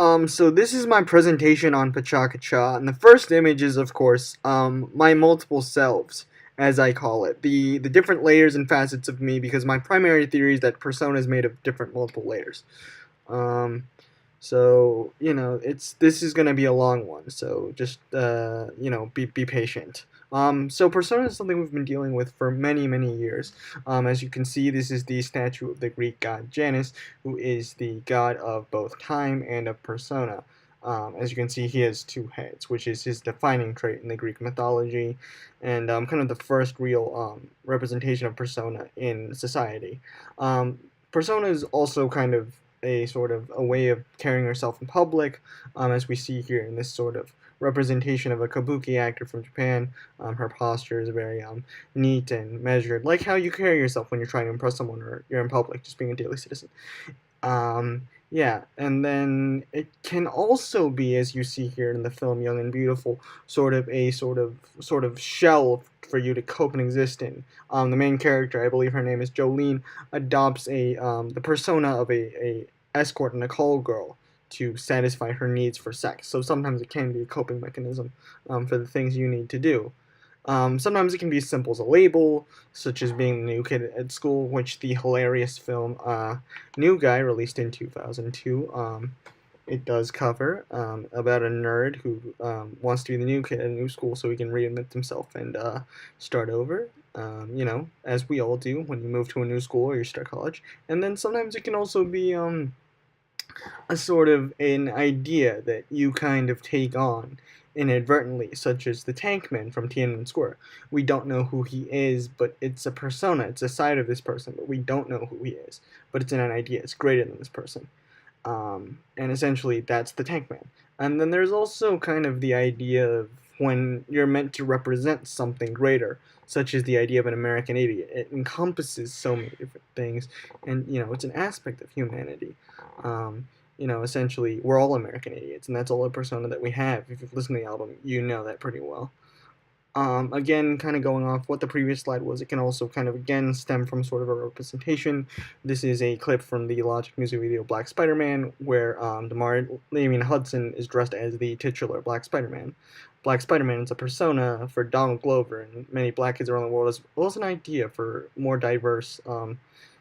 So this is my presentation on pechawhacha, and the first image is, of course, my multiple selves, as I call it, the different layers and facets of me, because my primary theory is that persona is made of different multiple layers. Um, so this is gonna be a long one, so just be patient. So persona is something we've been dealing with for many years. As you can see, this is the statue of the Greek god Janus, who is the god of both time and of persona. As you can see, he has two heads, which is his defining trait in the Greek mythology, and kind of the first real representation of persona in society. Persona is also kind of a sort of a way of carrying herself in public, as we see here in this sort of representation of a kabuki actor from Japan. Her posture is very neat and measured, like how you carry yourself when you're trying to impress someone or you're in public, just being a daily citizen. Yeah, and then it can also be, as you see here in the film Young and Beautiful, sort of a sort of shell for you to cope and exist in. The main character, I believe her name is Jolene, adopts a the persona of a escort and a call girl to satisfy her needs for sex. So sometimes it can be a coping mechanism for the things you need to do. Sometimes it can be as simple as a label, such as being the new kid at school, which the hilarious film New Guy, released in 2002, it does cover about a nerd who wants to be the new kid at a new school so he can reinvent himself and start over. As we all do when you move to a new school or you start college. And then sometimes it can also be a sort of an idea that you kind of take on inadvertently, such as the Tankman from Tiananmen Square. We don't know who he is, but it's a persona, it's a side of this person, but we don't know who he is. But it's in an idea, it's greater than this person. And essentially, that's the Tankman. And then there's also kind of the idea of when you're meant to represent something greater, such as the idea of an American idiot. It encompasses so many different things, and it's an aspect of humanity. Essentially, we're all American idiots, and that's all a persona that we have. If you've listened to the album, you know that pretty well. Again, kind of going off what the previous slide was, it can also kind of again stem from sort of a representation. This is a clip from the Logic music video Black Spider-Man, where Damian Hudson is dressed as the titular Black Spider-Man. Black Spider-Man is a persona for Donald Glover and many black kids around the world, as well as an idea for more diverse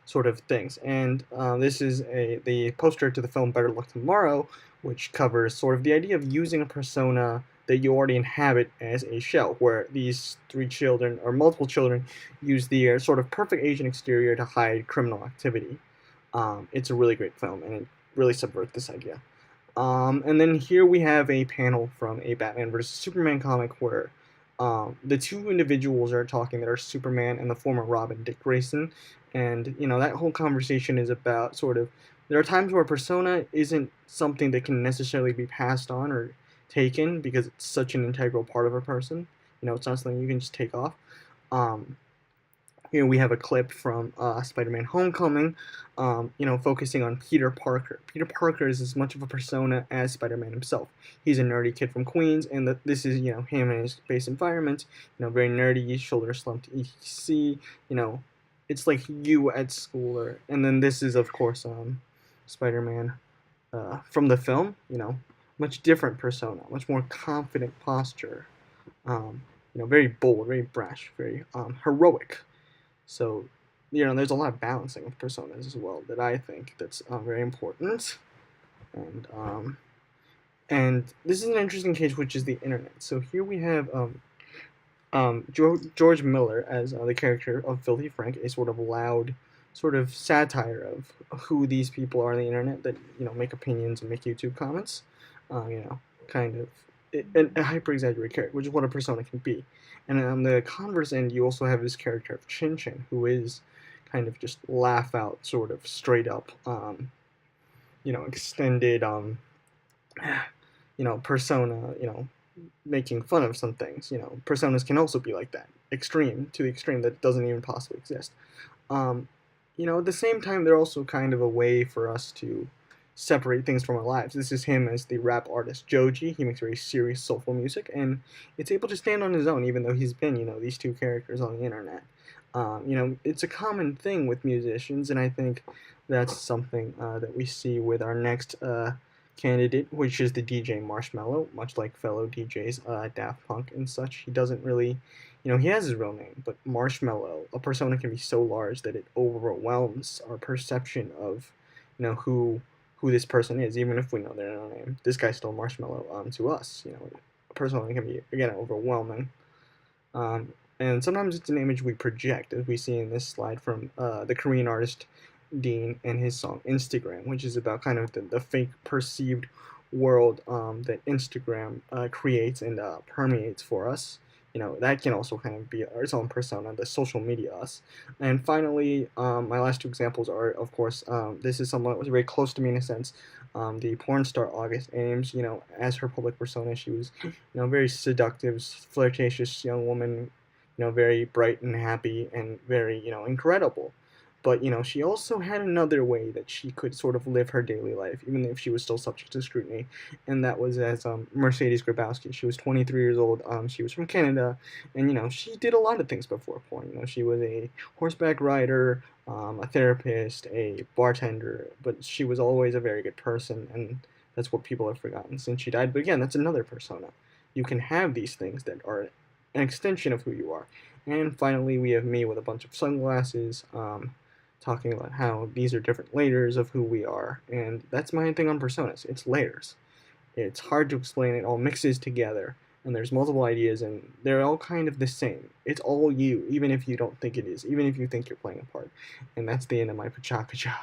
sort of things. And this is the poster to the film Better Luck Tomorrow, which covers sort of the idea of using a persona that you already inhabit as a shell, where these three children, or multiple children, use the sort of perfect Asian exterior to hide criminal activity. It's a really great film, and it really subverts this idea. And then here we have a panel from a Batman vs. Superman comic where the two individuals are talking that are Superman and the former Robin, Dick Grayson. And, that whole conversation is about sort of, there are times where persona isn't something that can necessarily be passed on or taken because it's such an integral part of a person. It's not something you can just take off. Um, Here we have a clip from Spider-Man Homecoming, focusing on Peter Parker. Peter Parker is as much of a persona as Spider-Man himself. He's a nerdy kid from Queens, and this is, him in his space environment, very nerdy, shoulder slumped, etc. It's like you at school, and then this is, of course, Spider-Man from the film, much different persona, much more confident posture, very bold, very brash, very heroic. So, there's a lot of balancing with personas as well that I think that's very important. And this is an interesting case, which is the internet. So here we have George Miller as the character of Filthy Frank, a sort of loud, sort of satire of who these people are on the internet that make opinions and make YouTube comments. Kind of a hyper exaggerated character, which is what a persona can be. And on the converse end, you also have this character of Chin Chin, who is kind of just laugh out, sort of straight up, extended, persona, making fun of some things. Personas can also be like that, extreme to the extreme that doesn't even possibly exist. At the same time, they're also kind of a way for us to separate things from our lives. This is him as the rap artist Joji. He makes very serious, soulful music, and it's able to stand on his own, even though he's been, these two characters on the internet. It's a common thing with musicians, and I think that's something that we see with our next candidate, which is the DJ Marshmallow, much like fellow DJs, Daft Punk and such. He doesn't really, he has his real name, but Marshmallow, a persona can be so large that it overwhelms our perception of, who this person is, even if we know their real name. This guy's still Marshmallow to us. A persona can be again overwhelming. Um, and sometimes it's an image we project, as we see in this slide from the Korean artist Dean and his song Instagram, which is about kind of the fake perceived world that Instagram creates and permeates for us. That can also kind of be its own persona, the social media us. And finally, my last two examples are, of course, this is someone that was very close to me in a sense. The porn star August Ames, as her public persona, she was, very seductive, flirtatious young woman, very bright and happy and very, incredible. But she also had another way that she could sort of live her daily life, even if she was still subject to scrutiny, and that was as Mercedes Grabowski. She was 23 years old. She was from Canada, and she did a lot of things before porn. She was a horseback rider, a therapist, a bartender, but she was always a very good person, and that's what people have forgotten since she died. But again, that's another persona. You can have these things that are an extension of who you are. And finally, we have me with a bunch of sunglasses. Talking about how these are different layers of who we are, and that's my thing on personas. It's layers. It's hard to explain. It all mixes together, and there's multiple ideas, and they're all kind of the same. It's all you, even if you don't think it is, even if you think you're playing a part. And that's the end of my pechawhacha.